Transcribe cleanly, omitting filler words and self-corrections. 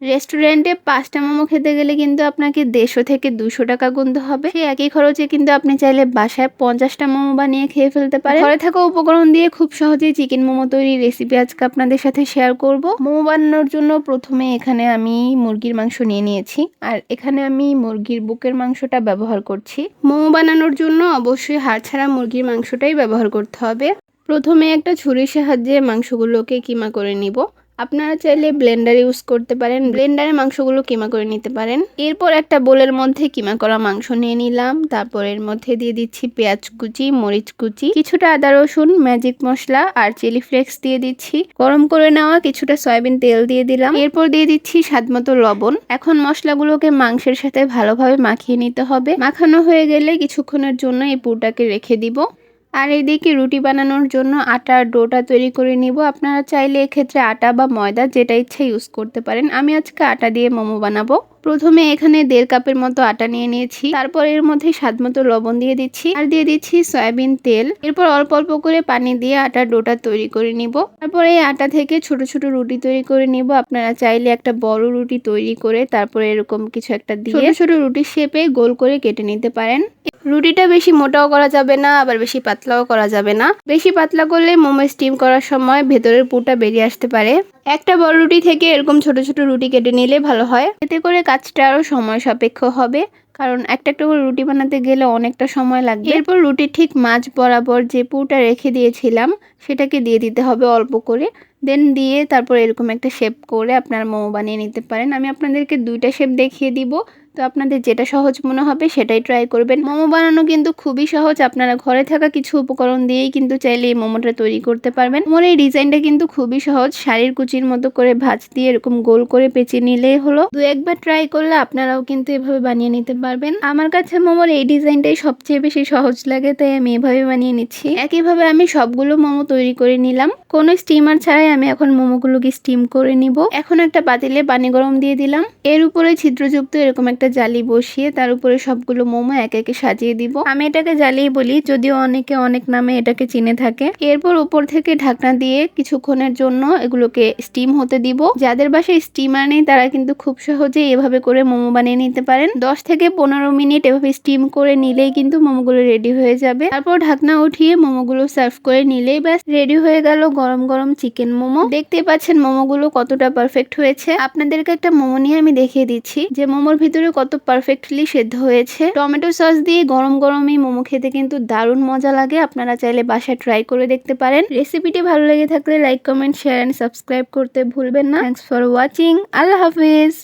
রেস্টুরেন্টে 5টা মোমো খেতে গেলে কিন্তু আপনাকে 150 থেকে 200 টাকা গুনতে হবে। সেই একই খরচে কিন্তু আপনি চাইলে বাসায় 50টা মোমো বানিয়ে খেয়ে ফেলতে পারেন। ঘরে থাকা উপকরণ দিয়ে খুব সহজেই চিকেন মোমো তৈরির রেসিপি আজকে আপনাদের সাথে শেয়ার করব। মোমো বানানোর জন্য প্রথমে এখানে আমি মুরগির মাংস নিয়ে নিয়েছি, আর এখানে আমি মুরগির বুকের মাংসটা ব্যবহার করছি। মোমো বানানোর জন্য অবশ্যই হাড় ছাড়া মুরগির মাংসটাই ব্যবহার করতে হবে। প্রথমে একটা ছুরির সাহায্যে মাংসগুলোকে কিমা করে নিব। আপনারা চাইলে ব্লেন্ডার ইউজ করতে পারেন, ব্লেন্ডারে মাংসগুলো কিমা করে নিতে পারেন। এরপর একটা বোলের মধ্যে কিমা করা মাংস নিয়ে নিলাম। তারপর এর মধ্যে দিয়ে দিচ্ছি পেঁয়াজ কুচি, মরিচ কুচি, কিছুটা আদা রসুন, ম্যাজিক মশলা আর চিলি ফ্লেক্স দিয়ে দিচ্ছি। গরম করে নেওয়া কিছুটা সয়াবিন তেল দিয়ে দিলাম। এরপর দিয়ে দিচ্ছি স্বাদমতো লবণ। এখন মশলাগুলোকে মাংসের সাথে ভালোভাবে মাখিয়ে নিতে হবে। মাখানো হয়ে গেলে কিছুক্ষণের জন্য এই পুরটাকে রেখে দিব। আর এইদিকে রুটি বানানোর জন্য আটার ডোটা তৈরি করে নিব। আপনারা চাইলে এক্ষেত্রে আটা বা ময়দা যেটা ইচ্ছা ইউজ করতে পারেন। আমি আজকে আটা দিয়ে মোমো বানাবো। প্রথমে এখানে 1.5 কাপের মতো আটা নিয়ে নিয়েছি। তারপর এর মধ্যে স্বাদমতো লবণ দিয়ে দিচ্ছি আর দিয়ে দিচ্ছি সয়াবিন তেল। এরপর অল্প অল্প করে পানি দিয়ে আটার ডোটা তৈরি করে নিব। তারপর এই আটা থেকে ছোট ছোট রুটি তৈরি করে নিব। আপনারা চাইলে একটা বড় রুটি তৈরি করে তারপর এরকম কিছু একটা দিয়ে ছোট ছোট রুটির শেপে গোল করে কেটে নিতে পারেন। রুটিটা বেশি মোটাও করা যাবে না, আবার বেশি পাতলাও করা যাবে না। বেশি পাতলা করলে মোমো স্টিম করার সময় ভেতরের পুরটা বেরিয়ে আসতে পারে। একটা বড় রুটি থেকে এরকম ছোট ছোট রুটি কেটে নিলে ভালো হয়। এতে করে কাজটা আরো সময় সাপেক্ষ হবে, কারণ একটা একটা করে রুটি বানাতে গেলে অনেকটা সময় লাগবে। এরপর রুটির ঠিক মাঝ বরাবর যে পুরটা রেখে দিয়েছিলাম সেটাকে দিয়ে দিতে হবে অল্প করে। দেন দিয়ে তারপর এরকম একটা শেপ করে আপনার মোমো বানিয়ে নিতে পারেন। আমি আপনাদেরকে 2টা শেপ দেখিয়ে দিব, তো আপনাদের যেটা সহজ মনে হবে সেটাই ট্রাই করবেন। মোমো বানানো কিন্তু খুবই সহজ। আপনারা ঘরে থাকা কিছু উপকরণ দিয়েই কিন্তু চাইলে এই মোমোটা তৈরি করতে পারবেন। মোমোর এই ডিজাইনটা কিন্তু খুবই সহজ। শাড়ির কুচির মতো করে ভাঁজ দিয়ে এরকম গোল করে পেঁচে নিলেই হলো। 2-1 বার ট্রাই করলে আপনারাও কিন্তু এভাবে বানিয়ে নিতে পারবেন। আমার কাছে মোমোর এই ডিজাইনটাই সবচেয়ে বেশি সহজ লাগে, তাই আমি এভাবে বানিয়ে নিচ্ছি। একইভাবে আমি সবগুলো মোমো তৈরি করে নিলাম। কোনো স্টিমার ছাড়াই আমি এখন মোমোগুলোকে স্টিম করে নিব। এখন একটা পাতিলে পানি গরম দিয়ে দিলাম। এর উপরে ছিদ্রযুক্ত এরকম একটা জালি বসিয়ে তার উপরে সবগুলো মোমো একে একে সাজিয়ে দিব। আমি এটাকে জালি বলি, যদিও অনেকে অনেক নামে এটাকে চিনে থাকে। এরপর উপর থেকে ঢাকনা দিয়ে কিছুক্ষণের জন্য এগুলোকে স্টিম হতে দিব। যাদের বাসায় স্টিমার নেই তারা কিন্তু খুব সহজেই এভাবে করে মোমো বানিয়ে নিতে পারেন। 10 থেকে 15 মিনিট এভাবে স্টিম করে নিলেই কিন্তু মোমোগুলো রেডি হয়ে যাবে। তারপর ঢাকনা উঠিয়ে মোমোগুলো সার্ভ করে নিলেই ব্যাস রেডি হয়ে গেল গরম গরম চিকেন মোমো। দেখতেই পাচ্ছেন মোমোগুলো কতটা পারফেক্ট হয়েছে। আপনাদেরকে একটা মোমো নিয়ে আমি দেখিয়ে দিচ্ছি যে মোমোর ভিতরে কত পারফেক্টলি সেদ্ধ হয়েছে। টমেটো সস দিয়ে গরম গরম এই মোমো খেতে কিন্তু দারুণ মজা লাগে। আপনারা চাইলে বাসায় ট্রাই করে দেখতে পারেন। রেসিপিটি ভালো লেগে থাকলে like, comment, share and subscribe করতে ভুলবেন না। Thanks for watching. আল্লাহ হাফিজ।